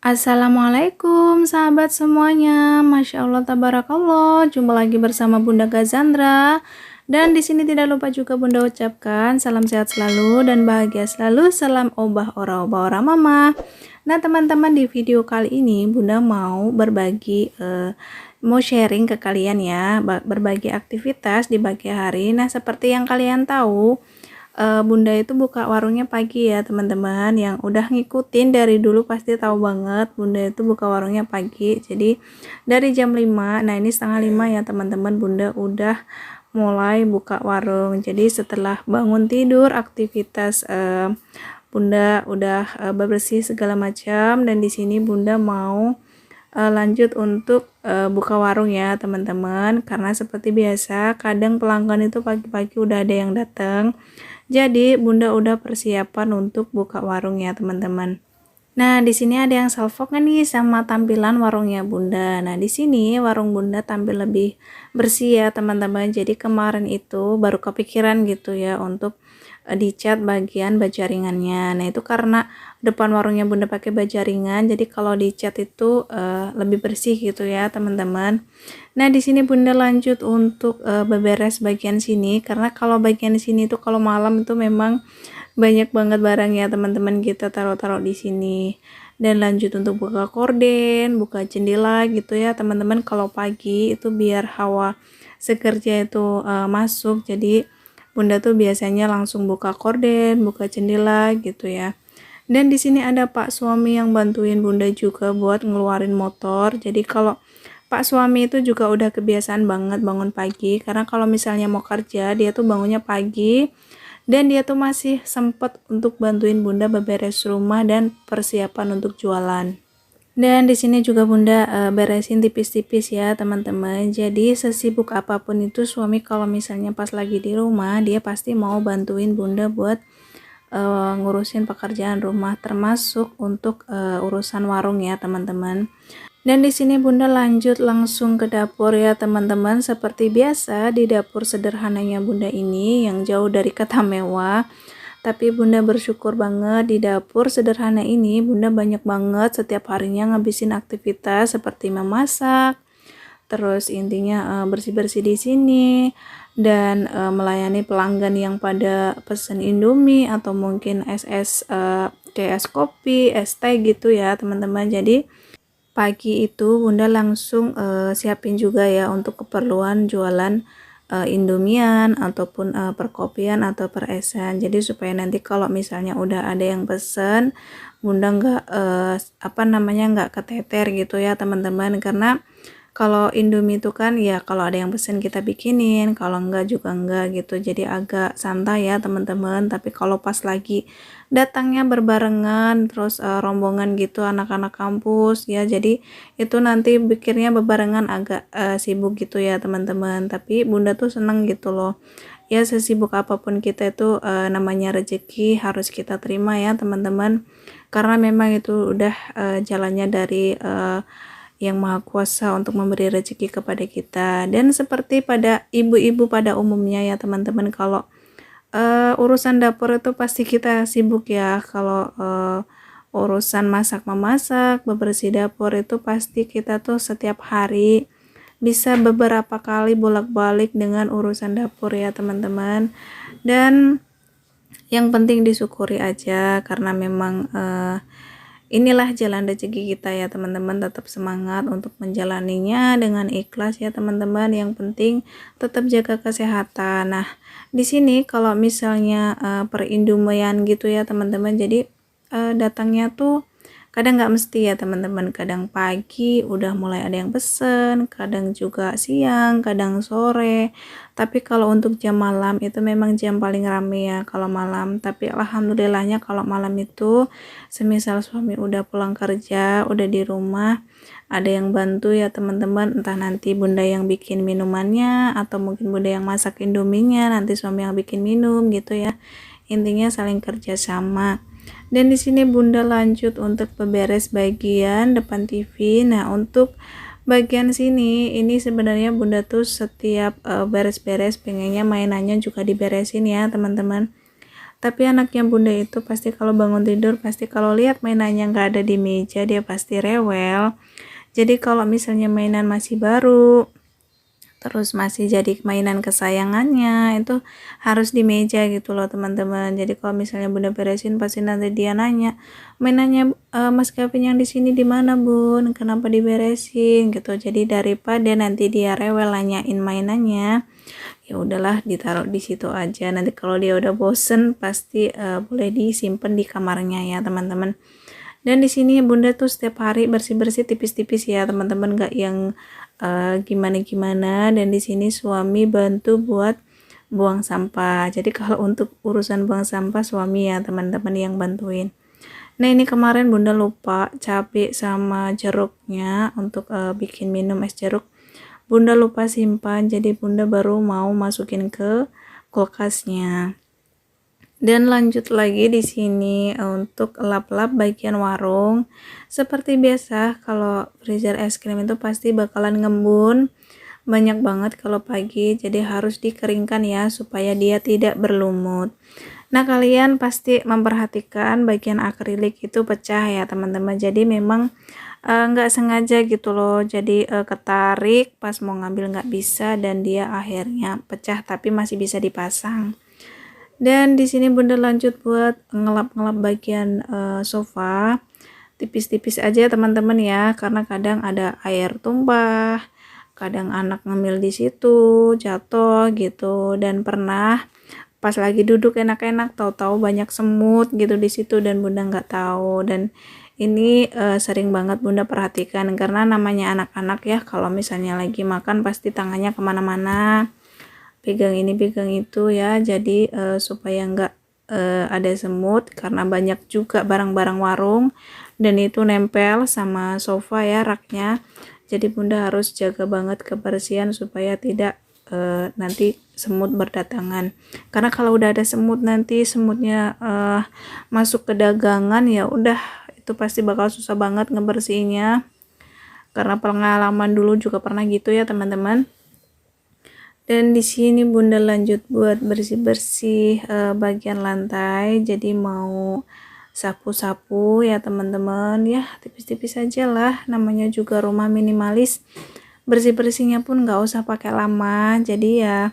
Assalamualaikum sahabat semuanya. Masya Allah tabarakallah. Jumpa lagi bersama Bunda Gazandra. Dan di sini tidak lupa juga Bunda ucapkan salam sehat selalu dan bahagia selalu. Salam obah ora mama. Nah teman-teman, di video kali ini Bunda mau berbagi mau sharing ke kalian ya, berbagi aktivitas di pagi hari. Nah seperti yang kalian tahu, Bunda itu buka warungnya pagi ya teman-teman. Yang udah ngikutin dari dulu pasti tahu banget Bunda itu buka warungnya pagi. Jadi dari jam 5, nah ini setengah 5 ya teman-teman, Bunda udah mulai buka warung. Jadi setelah bangun tidur, aktivitas Bunda udah bebersih segala macam, dan di sini Bunda mau lanjut untuk buka warung ya teman-teman. Karena seperti biasa kadang pelanggan itu pagi-pagi udah ada yang datang, jadi Bunda udah persiapan untuk buka warung ya teman-teman. Nah, di sini ada yang salvok nih sama tampilan warungnya Bunda. Nah, di sini warung Bunda tampil lebih bersih ya teman-teman. Jadi kemarin itu baru kepikiran gitu ya untuk dicat bagian bajaringannya. Nah, itu karena depan warungnya Bunda pakai bajaringan, jadi kalau dicat itu lebih bersih gitu ya teman-teman. Nah, di sini Bunda lanjut untuk beberes bagian sini, karena kalau bagian sini itu kalau malam itu memang banyak banget barang ya teman-teman, kita taruh-taruh di sini. Dan lanjut untuk buka korden, buka jendela gitu ya teman-teman. Kalau pagi itu biar hawa segernya itu masuk, jadi Bunda tuh biasanya langsung buka korden, buka jendela gitu ya. Dan di sini ada Pak suami yang bantuin Bunda juga buat ngeluarin motor. Jadi kalau Pak suami itu juga udah kebiasaan banget bangun pagi, karena kalau misalnya mau kerja dia tuh bangunnya pagi, dan dia tuh masih sempet untuk bantuin Bunda beberes rumah dan persiapan untuk jualan. Dan di sini juga Bunda beresin tipis-tipis ya teman-teman. Jadi sesibuk apapun itu suami kalau misalnya pas lagi di rumah, dia pasti mau bantuin Bunda buat ngurusin pekerjaan rumah, termasuk untuk urusan warung ya teman-teman. Dan di sini Bunda lanjut langsung ke dapur ya teman-teman. Seperti biasa di dapur sederhananya Bunda ini yang jauh dari kata mewah, tapi Bunda bersyukur banget di dapur sederhana ini Bunda banyak banget setiap harinya ngabisin aktivitas seperti memasak, terus intinya bersih-bersih di sini, dan melayani pelanggan yang pada pesen Indomie atau mungkin kayak es kopi, es teh gitu ya teman-teman. Jadi pagi itu Bunda langsung siapin juga ya untuk keperluan jualan Indomian ataupun perkopian atau peresan. Jadi supaya nanti kalau misalnya udah ada yang pesen, Bunda nggak nggak keteter gitu ya teman-teman. Karena kalau Indomie itu kan ya kalau ada yang pesen kita bikinin, kalau enggak juga enggak gitu. Jadi agak santai ya teman-teman. Tapi kalau pas lagi datangnya berbarengan terus rombongan gitu anak-anak kampus ya, jadi itu nanti pikirnya berbarengan agak sibuk gitu ya teman-teman. Tapi Bunda tuh seneng gitu loh ya, sesibuk apapun kita itu namanya rezeki harus kita terima ya teman-teman, karena memang itu udah jalannya dari yang maha kuasa untuk memberi rezeki kepada kita. Dan seperti pada ibu-ibu pada umumnya ya teman-teman, kalau urusan dapur itu pasti kita sibuk ya. Kalau urusan masak memasak, bebersih dapur itu pasti kita tuh setiap hari bisa beberapa kali bolak-balik dengan urusan dapur ya teman-teman. Dan yang penting disyukuri aja, karena memang inilah jalan rezeki kita ya teman-teman. Tetap semangat untuk menjalaninya dengan ikhlas ya teman-teman. Yang penting tetap jaga kesehatan. Nah, di sini kalau misalnya perindomiean gitu ya teman-teman, jadi datangnya tuh kadang nggak mesti ya teman-teman. Kadang pagi udah mulai ada yang pesen, kadang juga siang, kadang sore. Tapi kalau untuk jam malam itu memang jam paling rame ya kalau malam. Tapi alhamdulillahnya kalau malam itu semisal suami udah pulang kerja, udah di rumah, ada yang bantu ya teman-teman. Entah nanti Bunda yang bikin minumannya atau mungkin Bunda yang masak Indominya, nanti suami yang bikin minum gitu ya. Intinya saling kerja sama. Dan di sini Bunda lanjut untuk beberes bagian depan TV. Nah, untuk bagian sini ini sebenarnya Bunda tuh setiap beres-beres pengennya mainannya juga diberesin ya teman-teman. Tapi anaknya bunda itu pasti kalau bangun tidur, pasti kalau lihat mainannya nggak ada di meja, dia pasti rewel. Jadi kalau misalnya mainan masih baru, terus masih jadi mainan kesayangannya, itu harus di meja gitu loh teman-teman. Jadi kalau misalnya bunda beresin, pasti nanti dia nanya, mainannya Mas Kevin yang di sini di mana bun, kenapa diberesin gitu. Jadi daripada nanti dia rewel nanyain mainannya, ya udahlah ditaruh di situ aja. Nanti kalau dia udah bosen, pasti boleh disimpan di kamarnya ya teman-teman. Dan di sini bunda tuh setiap hari bersih-bersih tipis-tipis ya teman-teman, gak yang gimana-gimana. Dan di sini suami bantu buat buang sampah. Jadi kalau untuk urusan buang sampah suami ya teman-teman yang bantuin. Nah ini kemarin bunda lupa cabai sama jeruknya untuk bikin minum es jeruk. Bunda lupa simpan, jadi bunda baru mau masukin ke kulkasnya. Dan lanjut lagi di sini untuk lap-lap bagian warung. Seperti biasa kalau freezer es krim itu pasti bakalan ngembun banyak banget kalau pagi, jadi harus dikeringkan ya supaya dia tidak berlumut. Nah kalian pasti memperhatikan bagian akrilik itu pecah ya teman-teman. Jadi memang nggak sengaja gitu loh, jadi ketarik pas mau ngambil nggak bisa dan dia akhirnya pecah, tapi masih bisa dipasang. Dan di sini bunda lanjut buat ngelap-ngelap bagian sofa tipis-tipis aja teman-teman ya, karena kadang ada air tumpah, kadang anak ngemil di situ jatuh gitu, dan pernah pas lagi duduk enak-enak tahu-tahu banyak semut gitu di situ dan bunda nggak tahu. Dan ini sering banget bunda perhatikan, karena namanya anak-anak ya, kalau misalnya lagi makan pasti tangannya kemana-mana, pegang ini pegang itu ya. Jadi supaya nggak ada semut, karena banyak juga barang-barang warung dan itu nempel sama sofa ya, raknya. Jadi bunda harus jaga banget kebersihan supaya tidak nanti semut berdatangan. Karena kalau udah ada semut, nanti semutnya masuk ke dagangan, ya udah itu pasti bakal susah banget ngebersihinnya. Karena pengalaman dulu juga pernah gitu ya teman-teman. Dan di sini bunda lanjut buat bersih-bersih bagian lantai. Jadi mau sapu-sapu ya teman-teman, ya tipis-tipis aja lah, namanya juga rumah minimalis. Bersih-bersihnya pun nggak usah pakai lama. Jadi ya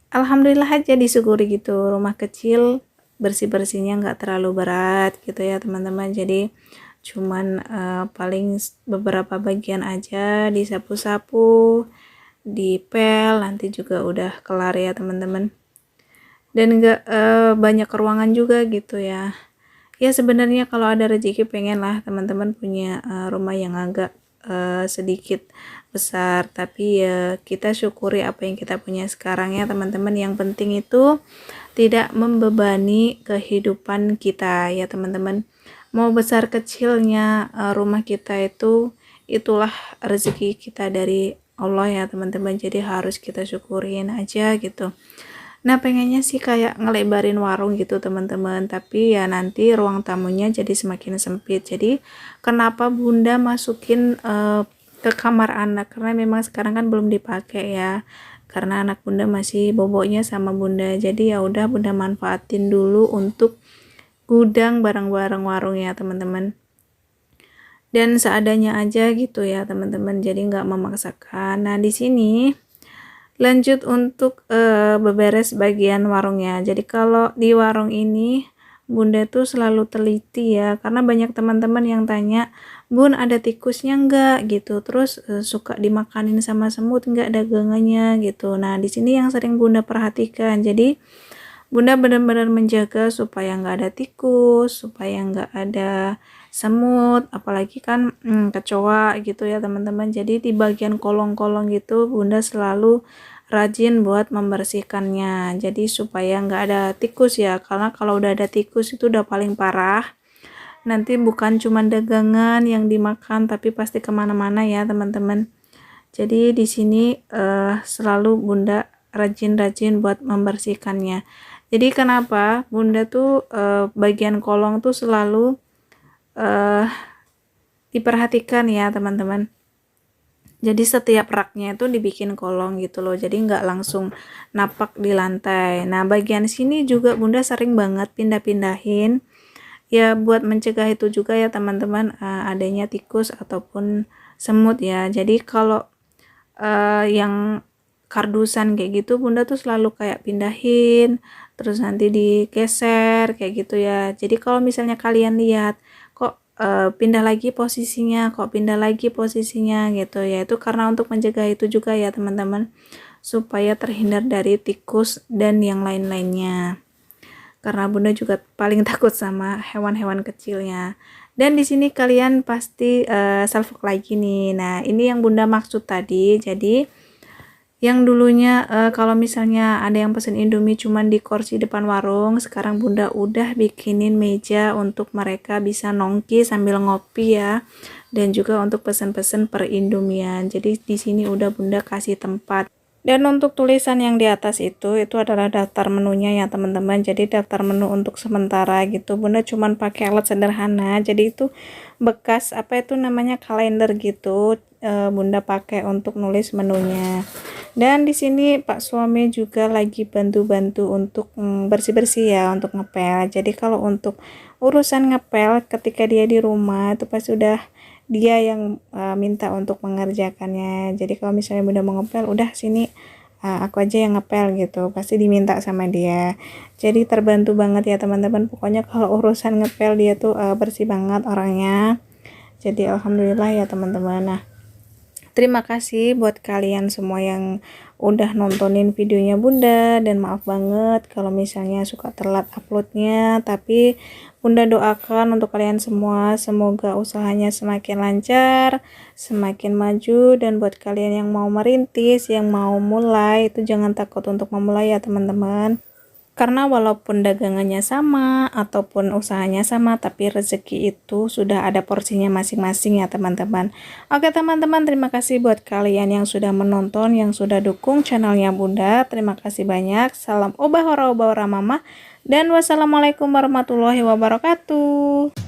alhamdulillah aja, disyukuri gitu, rumah kecil bersih-bersihnya nggak terlalu berat gitu ya teman-teman. Jadi cuman paling beberapa bagian aja disapu-sapu, dipel, nanti juga udah kelar ya teman-teman. Dan enggak banyak ruangan juga gitu ya. Ya sebenarnya kalau ada rezeki pengen lah teman-teman punya rumah yang agak sedikit besar, tapi ya kita syukuri apa yang kita punya sekarang ya teman-teman. Yang penting itu tidak membebani kehidupan kita ya teman-teman. Mau besar kecilnya rumah kita itu, itulah rezeki kita dari Allah ya teman-teman. Jadi harus kita syukurin aja gitu. Nah pengennya sih kayak ngelebarin warung gitu teman-teman, tapi ya nanti ruang tamunya jadi semakin sempit. Jadi kenapa bunda masukin ke kamar anak, karena memang sekarang kan belum dipakai ya, karena anak bunda masih boboknya sama bunda. Jadi ya udah bunda manfaatin dulu untuk gudang barang-barang warung ya teman-teman. Dan seadanya aja gitu ya teman-teman, jadi nggak memaksakan. Nah di sini lanjut untuk beberes bagian warungnya. Jadi kalau di warung ini bunda tuh selalu teliti ya, karena banyak teman-teman yang tanya, bun ada tikusnya enggak gitu, terus suka dimakanin sama semut enggak dagangannya gitu. Nah di sini yang sering bunda perhatikan, jadi bunda benar-benar menjaga supaya nggak ada tikus, supaya nggak ada semut, apalagi kan kecoa gitu ya teman-teman. Jadi di bagian kolong-kolong gitu bunda selalu rajin buat membersihkannya, jadi supaya nggak ada tikus ya, karena kalau udah ada tikus itu udah paling parah. Nanti bukan cuma dagangan yang dimakan, tapi pasti kemana-mana ya teman-teman. Jadi di sini selalu bunda rajin-rajin buat membersihkannya. Jadi kenapa bunda tuh bagian kolong tuh selalu diperhatikan ya teman-teman. Jadi setiap raknya itu dibikin kolong gitu loh, jadi nggak langsung napak di lantai. Nah bagian sini juga bunda sering banget pindah-pindahin ya, buat mencegah itu juga ya teman-teman, adanya tikus ataupun semut ya. Jadi kalau yang kardusan kayak gitu bunda tuh selalu kayak pindahin, terus nanti digeser kayak gitu ya. Jadi kalau misalnya kalian lihat kok pindah lagi posisinya, kok pindah lagi posisinya gitu ya, itu karena untuk mencegah itu juga ya teman-teman, supaya terhindar dari tikus dan yang lain-lainnya, karena bunda juga paling takut sama hewan-hewan kecilnya. Dan di sini kalian pasti salfok lagi nih. Nah ini yang bunda maksud tadi. Jadi yang dulunya kalau misalnya ada yang pesen Indomie cuman di kursi depan warung, sekarang bunda udah bikinin meja untuk mereka bisa nongki sambil ngopi ya, dan juga untuk pesen-pesen per Indomian. Jadi di sini udah bunda kasih tempat. Dan untuk tulisan yang di atas itu adalah daftar menunya ya teman-teman. Jadi daftar menu untuk sementara gitu. Bunda cuman pakai alat sederhana. Jadi itu bekas apa itu namanya kalender gitu. Bunda pakai untuk nulis menunya. Dan di sini Pak suami juga lagi bantu-bantu untuk bersih-bersih ya, untuk ngepel. Jadi kalau untuk urusan ngepel ketika dia di rumah itu pasti udah dia yang minta untuk mengerjakannya. Jadi kalau misalnya bunda mau ngepel, udah sini aku aja yang ngepel gitu, pasti diminta sama dia. Jadi terbantu banget ya teman-teman. Pokoknya kalau urusan ngepel dia tuh bersih banget orangnya. Jadi alhamdulillah ya teman-teman. Nah terima kasih buat kalian semua yang udah nontonin videonya bunda, dan maaf banget kalau misalnya suka telat uploadnya, tapi bunda doakan untuk kalian semua semoga usahanya semakin lancar, semakin maju. Dan buat kalian yang mau merintis, yang mau mulai, itu jangan takut untuk memulai ya teman-teman. Karena walaupun dagangannya sama ataupun usahanya sama, tapi rezeki itu sudah ada porsinya masing-masing ya teman-teman. Oke teman-teman, terima kasih buat kalian yang sudah menonton, yang sudah dukung channelnya bunda. Terima kasih banyak. Salam obah ora obah ora mama. Dan wassalamualaikum warahmatullahi wabarakatuh.